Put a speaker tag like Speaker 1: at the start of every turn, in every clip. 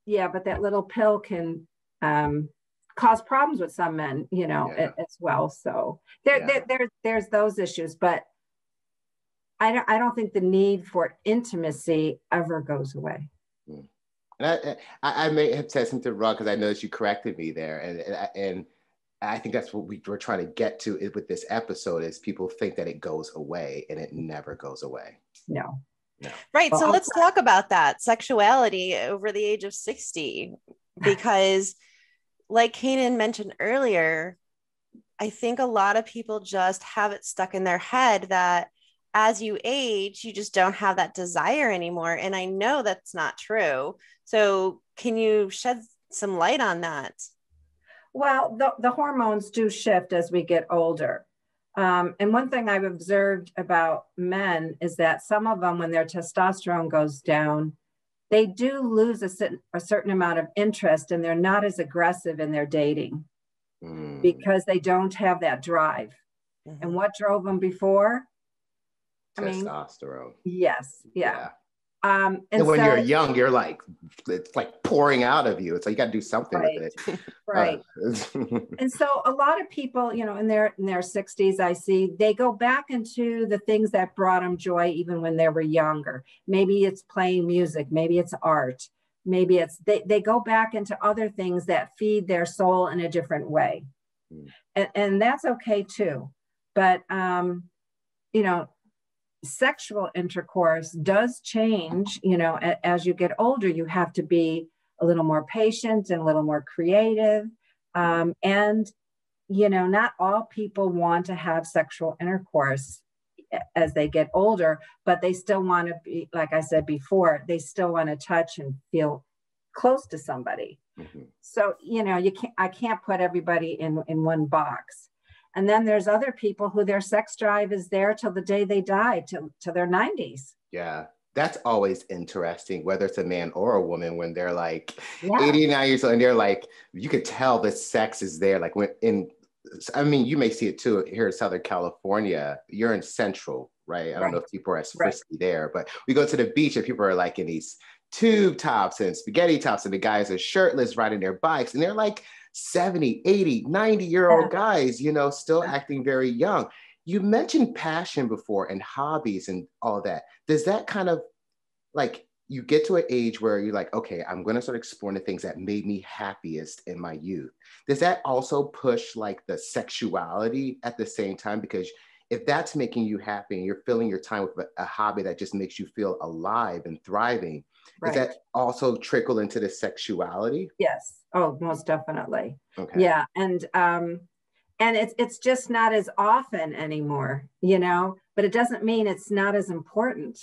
Speaker 1: Yeah, but that little pill can cause problems with some men, as well. So there's those issues, but I don't think the need for intimacy ever goes away.
Speaker 2: And I may have said something wrong because I noticed you corrected me there, and I think that's what we're trying to get to with this episode is people think that it goes away, and it never goes away.
Speaker 1: No.
Speaker 3: Right. Well, so let's talk about that sexuality over the age of 60, because like Kanan mentioned earlier, I think a lot of people just have it stuck in their head that as you age, you just don't have that desire anymore. And I know that's not true. So can you shed some light on that?
Speaker 1: Well, the hormones do shift as we get older. And one thing I've observed about men is that some of them, when their testosterone goes down, they do lose a certain amount of interest, and they're not as aggressive in their dating because they don't have that drive. Mm-hmm. And what drove them before?
Speaker 2: Testosterone.
Speaker 1: Yes. Yeah.
Speaker 2: And when you're young, you're like, it's like pouring out of you. It's like, you got to do something with it.
Speaker 1: Right. And so a lot of people, in their 60s, I see they go back into the things that brought them joy, even when they were younger. Maybe it's playing music. Maybe it's art. Maybe it's, they go back into other things that feed their soul in a different way. And that's okay too. But, sexual intercourse does change, as you get older. You have to be a little more patient and a little more creative. And, not all people want to have sexual intercourse as they get older, but they still want to be, like I said before, they still want to touch and feel close to somebody. Mm-hmm. So, I can't put everybody in one box. And then there's other people who their sex drive is there till the day they die, till their 90s.
Speaker 2: Yeah, that's always interesting, whether it's a man or a woman, when they're like 89 years old and they're like, you could tell the sex is there. Like you may see it too here in Southern California. You're in Central, right? I don't know if people are as frisky there, but we go to the beach and people are like in these tube tops and spaghetti tops, and the guys are shirtless riding their bikes, and they're like 70, 80, 90-year-old guys, still acting very young. You mentioned passion before and hobbies and all that. Does that kind of like, you get to an age where you're like, okay, I'm going to start exploring the things that made me happiest in my youth. Does that also push like the sexuality at the same time? Because if that's making you happy and you're filling your time with a hobby that just makes you feel alive and thriving, does that also trickle into the sexuality?
Speaker 1: Yes. Oh, most definitely. Okay. Yeah. And it's just not as often anymore, but it doesn't mean it's not as important,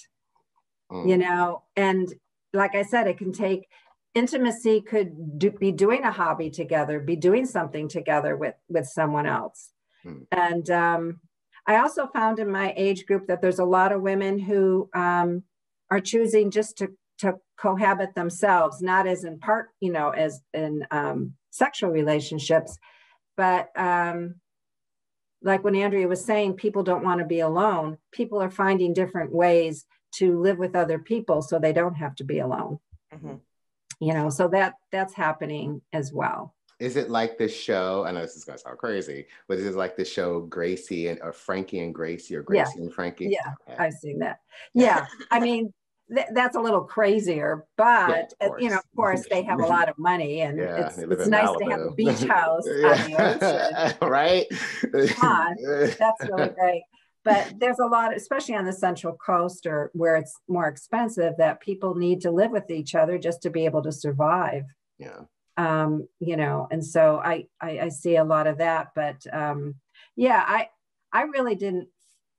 Speaker 1: and like I said, it can take intimacy, could be doing a hobby together, be doing something together with someone else. And I also found in my age group that there's a lot of women who are choosing just to cohabit themselves, not as in part, as in sexual relationships, but like when Andrea was saying, people don't want to be alone. People are finding different ways to live with other people so they don't have to be alone. Mm-hmm. So that's happening as well.
Speaker 2: Is it like the show? I know this is going to sound crazy, but is it like the show Gracie or Frankie and Gracie, or Gracie and Frankie?
Speaker 1: Yeah, okay. I've seen that. Yeah, I mean, that's a little crazier, but of course they have a lot of money, and it's nice to have a beach house on the ocean.
Speaker 2: Right?
Speaker 1: That's really great. But there's a lot, especially on the Central Coast or where it's more expensive, that people need to live with each other just to be able to survive.
Speaker 2: Yeah.
Speaker 1: And so I see a lot of that, but I really didn't,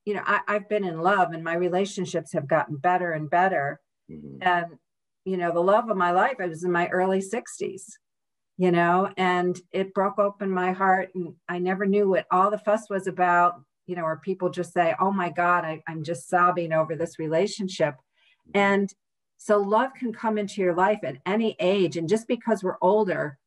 Speaker 1: I've been in love, and my relationships have gotten better and better. Mm-hmm. And, the love of my life, I was in my early 60s, and it broke open my heart, and I never knew what all the fuss was about, or people just say, oh my God, I'm just sobbing over this relationship. Mm-hmm. And so love can come into your life at any age. And just because we're older,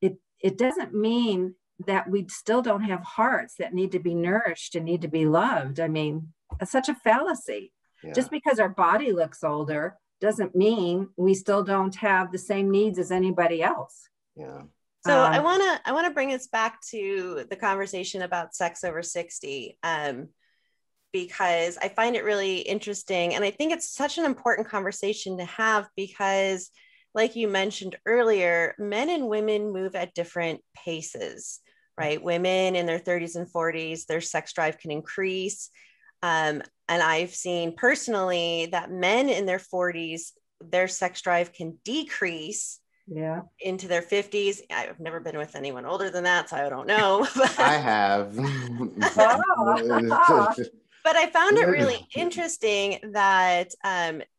Speaker 1: it doesn't mean that we still don't have hearts that need to be nourished and need to be loved. I mean, it's such a fallacy. Yeah. Just because our body looks older doesn't mean we still don't have the same needs as anybody else.
Speaker 2: Yeah.
Speaker 3: So I want to bring us back to the conversation about sex over 60, because I find it really interesting. And I think it's such an important conversation to have because, like you mentioned earlier, men and women move at different paces, right? Women in their 30s and 40s, their sex drive can increase. And I've seen personally that men in their 40s, their sex drive can decrease into their 50s. I've never been with anyone older than that, so I don't know.
Speaker 2: I have.
Speaker 3: But I found it really interesting that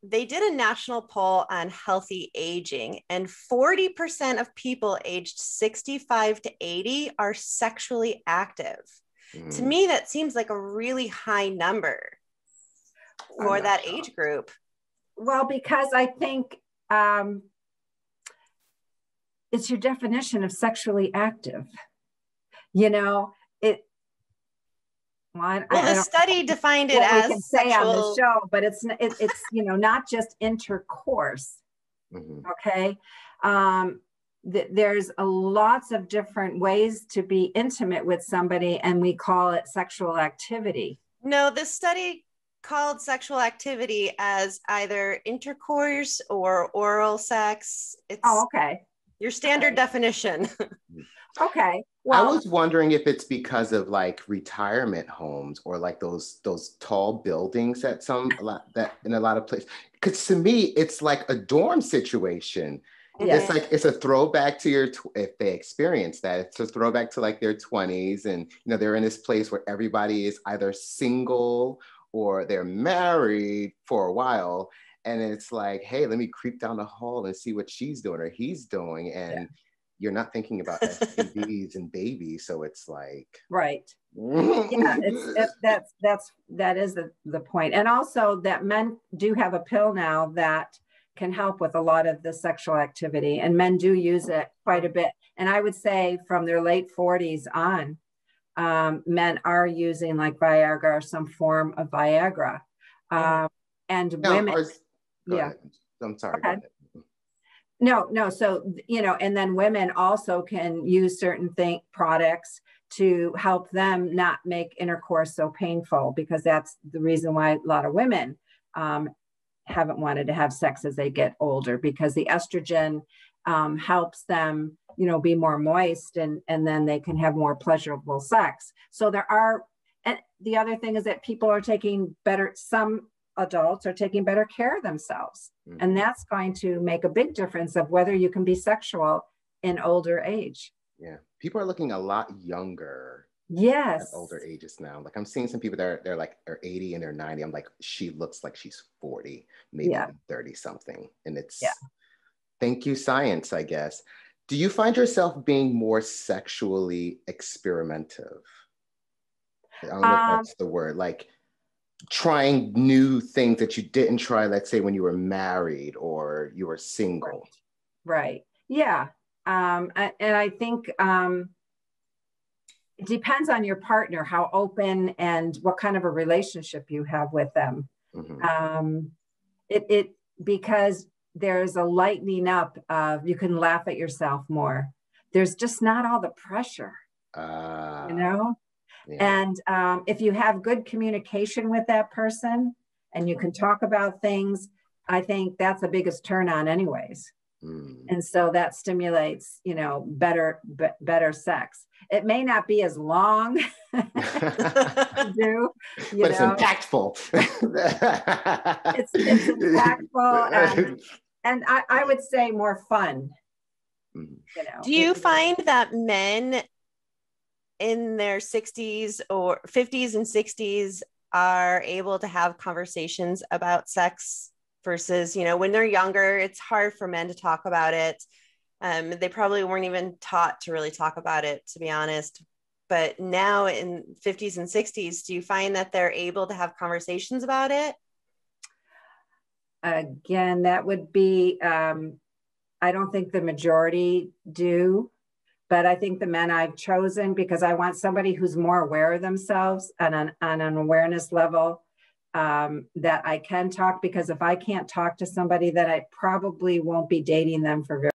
Speaker 3: they did a national poll on healthy aging, and 40% of people aged 65 to 80 are sexually active. To me, that seems like a really high number for that age group.
Speaker 1: Well, because I think it's your definition of sexually active. You know,
Speaker 3: the study defined it as
Speaker 1: we can say on the show, but it's you know, not just intercourse. Okay. There's lots of different ways to be intimate with somebody, and we call it sexual activity.
Speaker 3: No, this study called sexual activity as either intercourse or oral sex. It's
Speaker 1: okay.
Speaker 3: Your standard definition.
Speaker 1: Okay.
Speaker 2: Well, I was wondering if it's because of like retirement homes or like those tall buildings that in a lot of places. Because to me, it's like a dorm situation. Yeah. It's like, it's a throwback to if they experience that, it's a throwback to like their 20s, and you know, they're in this place where everybody is either single or they're married for a while. And it's like, hey, let me creep down the hall and see what she's doing or he's doing. And you're not thinking about STDs and babies. So it's like.
Speaker 1: Right. Yeah, that is the point. And also that men do have a pill now that can help with a lot of the sexual activity, and men do use it quite a bit. And I would say from their late 40s on, men are using like Viagra or some form of Viagra. And women.
Speaker 2: I'm sorry.
Speaker 1: No. So, you know, and then women also can use certain products to help them not make intercourse so painful, because that's the reason why a lot of women haven't wanted to have sex as they get older, because the estrogen helps them, you know, be more moist, and then they can have more pleasurable sex. So and the other thing is that people are taking some adults are taking better care of themselves. Mm-hmm. And that's going to make a big difference of whether you can be sexual in older age.
Speaker 2: Yeah. People are looking a lot younger.
Speaker 1: Yes.
Speaker 2: At older ages now. Like I'm seeing some people that they're like, are 80 and they're 90. I'm like, she looks like she's 40, maybe 30 something. And it's, thank you, science, I guess. Do you find yourself being more sexually experimentative? I don't know if that's the word. Like, trying new things that you didn't try, let's say when you were married or you were single.
Speaker 1: Right. Yeah. And I think it depends on your partner, how open and what kind of a relationship you have with them. Mm-hmm. Because there's a lightening up of, you can laugh at yourself more. There's just not all the pressure, you know? Yeah. And if you have good communication with that person and you can talk about things, I think that's the biggest turn on anyways. And so that stimulates, you know, better sex. It may not be as long to do,
Speaker 2: but it's impactful.
Speaker 1: it's impactful and I would say more fun. You know.
Speaker 3: Do you find that men in their 60s or 50s and 60s are able to have conversations about sex versus, you know, when they're younger, it's hard for men to talk about it. They probably weren't even taught to really talk about it, to be honest. But now in 50s and 60s, do you find that they're able to have conversations about it?
Speaker 1: Again, that would be, I don't think the majority do. But I think the men I've chosen, because I want somebody who's more aware of themselves on an awareness level, that I can talk, because if I can't talk to somebody, that I probably won't be dating them for very